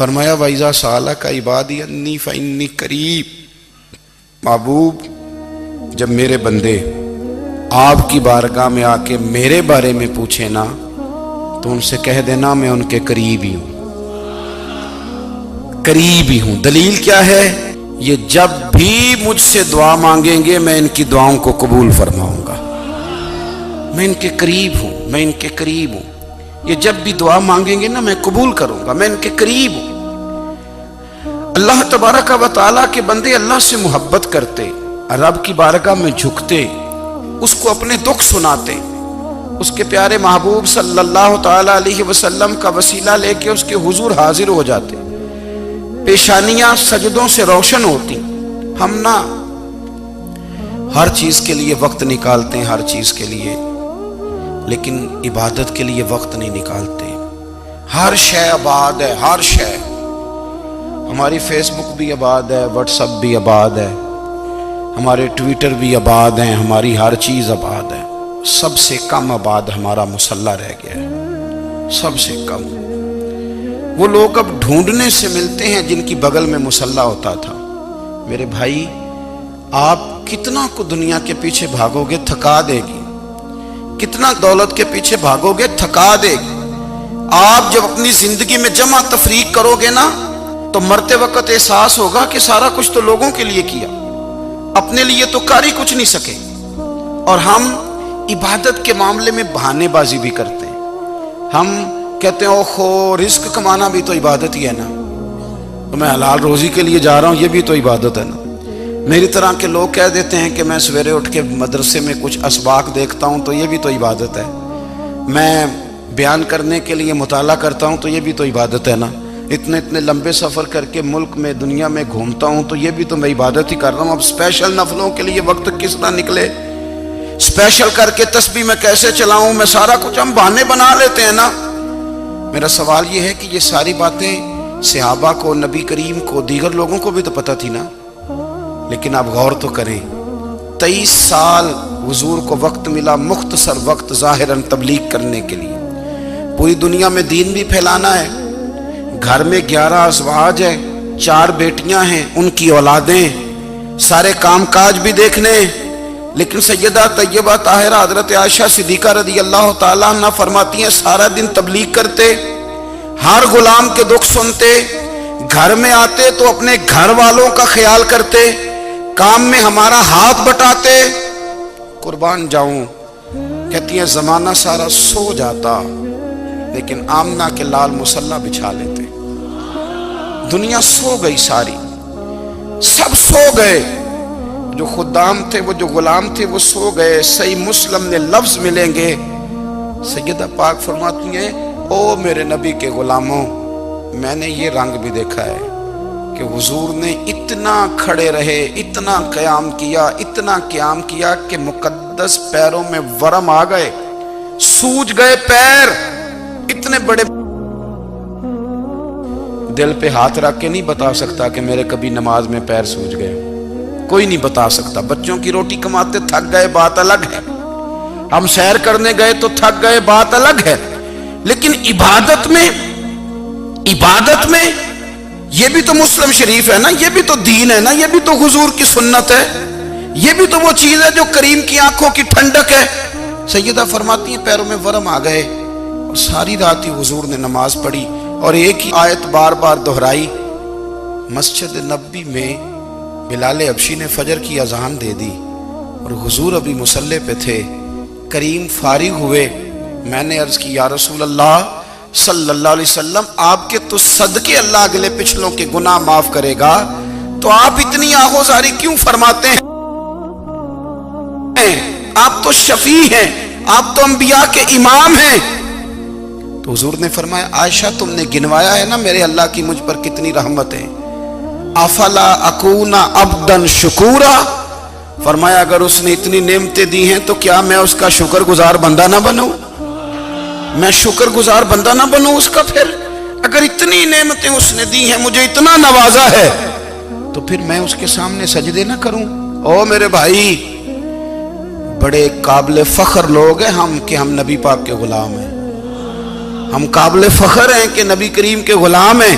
فرمایا وَإِذَا سَأَلَكَ عِبَادِي أَنِّي فَإِنِّي قَرِيب، محبوب جب میرے بندے آپ کی بارگاہ میں آ کے میرے بارے میں پوچھے نا تو ان سے کہہ دینا میں ان کے قریب ہی ہوں، قریب ہی ہوں۔ دلیل کیا ہے؟ یہ جب بھی مجھ سے دعا مانگیں گے میں ان کی دعاؤں کو قبول فرماؤں گا، میں ان کے قریب ہوں، میں ان کے قریب ہوں۔ یہ جب بھی دعا مانگیں گے نا میں قبول کروں گا، میں ان کے قریب ہوں۔ اللہ تبارک و تعالیٰ کے بندے اللہ سے محبت کرتے، رب کی بارگاہ میں جھکتے، اس کو اپنے دکھ سناتے، اس کے پیارے محبوب صلی اللہ تعالیٰ علیہ وسلم کا وسیلہ لے کے اس کے حضور حاضر ہو جاتے، پیشانیاں سجدوں سے روشن ہوتی۔ ہم نا ہر چیز کے لیے وقت نکالتے ہیں، ہر چیز کے لیے، لیکن عبادت کے لیے وقت نہیں نکالتے۔ ہر شے آباد ہے، ہر شے، ہماری فیس بک بھی آباد ہے، واٹس ایپ بھی آباد ہے، ہمارے ٹویٹر بھی آباد ہیں، ہماری ہر چیز آباد ہے۔ سب سے کم آباد ہمارا مصلی رہ گیا ہے، سب سے کم۔ وہ لوگ اب ڈھونڈنے سے ملتے ہیں جن کی بغل میں مصلی ہوتا تھا۔ میرے بھائی آپ کتنا کو دنیا کے پیچھے بھاگو گے تھکا دے گی، کتنا دولت کے پیچھے بھاگو گے تھکا دے گی۔ آپ جب اپنی زندگی میں جمع تفریق کرو گے نا تو مرتے وقت احساس ہوگا کہ سارا کچھ تو لوگوں کے لیے کیا، اپنے لیے تو کر ہی کچھ نہیں سکے۔ اور ہم عبادت کے معاملے میں بہانے بازی بھی کرتے ہیں۔ ہم کہتے ہیں اوہو رزق کمانا بھی تو عبادت ہی ہے نا، تو میں حلال روزی کے لیے جا رہا ہوں، یہ بھی تو عبادت ہے نا۔ میری طرح کے لوگ کہہ دیتے ہیں کہ میں سویرے اٹھ کے مدرسے میں کچھ اسباق دیکھتا ہوں تو یہ بھی تو عبادت ہے، میں بیان کرنے کے لیے مطالعہ کرتا ہوں تو یہ بھی تو عبادت ہے نا، اتنے لمبے سفر کر کے ملک میں دنیا میں گھومتا ہوں تو یہ بھی تو میں عبادت ہی کر رہا ہوں۔ اب اسپیشل نفلوں کے لیے وقت کس طرح نکلے، اسپیشل کر کے تسبیح میں کیسے چلاؤں، میں سارا کچھ ہم بہانے بنا لیتے ہیں نا۔ میرا سوال یہ ہے کہ یہ ساری باتیں صحابہ کو، نبی کریم کو، دیگر لوگوں کو بھی تو پتہ تھی نا، لیکن آپ غور تو کریں 23 سال حضور کو وقت ملا، مختصر وقت ظاہراً تبلیغ کرنے کے لیے، پوری دنیا میں دین بھی پھیلانا ہے۔ گھر میں 11 ازواج ہیں، 4 بیٹیاں ہیں، ان کی اولادیں، سارے کام کاج بھی دیکھنے، لیکن سیدہ طیبہ طاہرہ حضرت عائشہ صدیقہ رضی اللہ تعالیٰ عنہ فرماتی ہیں سارا دن تبلیغ کرتے، ہر غلام کے دکھ سنتے، گھر میں آتے تو اپنے گھر والوں کا خیال کرتے، کام میں ہمارا ہاتھ بٹاتے۔ قربان جاؤں، کہتی ہیں زمانہ سارا سو جاتا لیکن آمنہ کے لال مصلی بچھا لیتے۔ دنیا سو گئی، ساری سب سو گئے، جو خدام تھے، وہ جو غلام تھے وہ سو گئے۔ صحیح مسلم میں لفظ ملیں گے، سیدہ پاک فرماتی ہیں او میرے نبی کے غلاموں، میں نے یہ رنگ بھی دیکھا ہے کہ حضور نے اتنا کھڑے رہے، اتنا قیام کیا، اتنا قیام کیا کہ مقدس پیروں میں ورم آ گئے، سوج گئے پیر، اتنے بڑے۔ دل پہ ہاتھ رکھ کے نہیں بتا سکتا کہ میرے کبھی نماز میں پیر سوج گئے، کوئی نہیں بتا سکتا۔ بچوں کی روٹی کماتے تھک گئے بات الگ ہے، ہم سیر کرنے گئے تو تھک گئے بات الگ ہے، لیکن عبادت میں یہ بھی تو مسلم شریف ہے نا، یہ بھی تو دین ہے نا، یہ بھی تو حضور کی سنت ہے، یہ بھی تو وہ چیز ہے جو کریم کی آنکھوں کی ٹھنڈک ہے۔ سیدہ فرماتی ہیں پیروں میں ورم آ گئے، اور ساری رات ہی حضور نے نماز پڑھی اور ایک ہی آیت بار بار دہرائی۔ مسجد نبوی میں بلال حبشی نے فجر کی اذان دے دی اور حضور ابھی مصلی پہ تھے، کریم فارغ ہوئے، میں نے عرض کی یا رسول اللہ صلی اللہ علیہ وسلم آپ کے تو صدقے اللہ اگلے پچھلوں کے گناہ معاف کرے گا، تو آپ اتنی آہوزاری کیوں فرماتے ہیں؟ آپ تو شفیع ہیں، آپ تو انبیاء کے امام ہیں۔ تو حضور نے فرمایا عائشہ تم نے گنوایا ہے نا میرے اللہ کی مجھ پر کتنی رحمت ہے، افلا اکون عبدا شکورا، فرمایا اگر اس نے اتنی نعمتیں دی ہیں تو کیا میں اس کا شکر گزار بندہ نہ بنوں، میں شکر گزار بندہ نہ بنوں اس کا؟ پھر اگر اتنی نعمتیں اس نے دی ہیں، مجھے اتنا نوازا ہے، تو پھر میں اس کے سامنے سجدے نہ کروں؟ او میرے بھائی، بڑے قابل فخر لوگ ہیں ہم کہ ہم نبی پاک کے غلام ہیں، ہم قابل فخر ہیں کہ نبی کریم کے غلام ہیں۔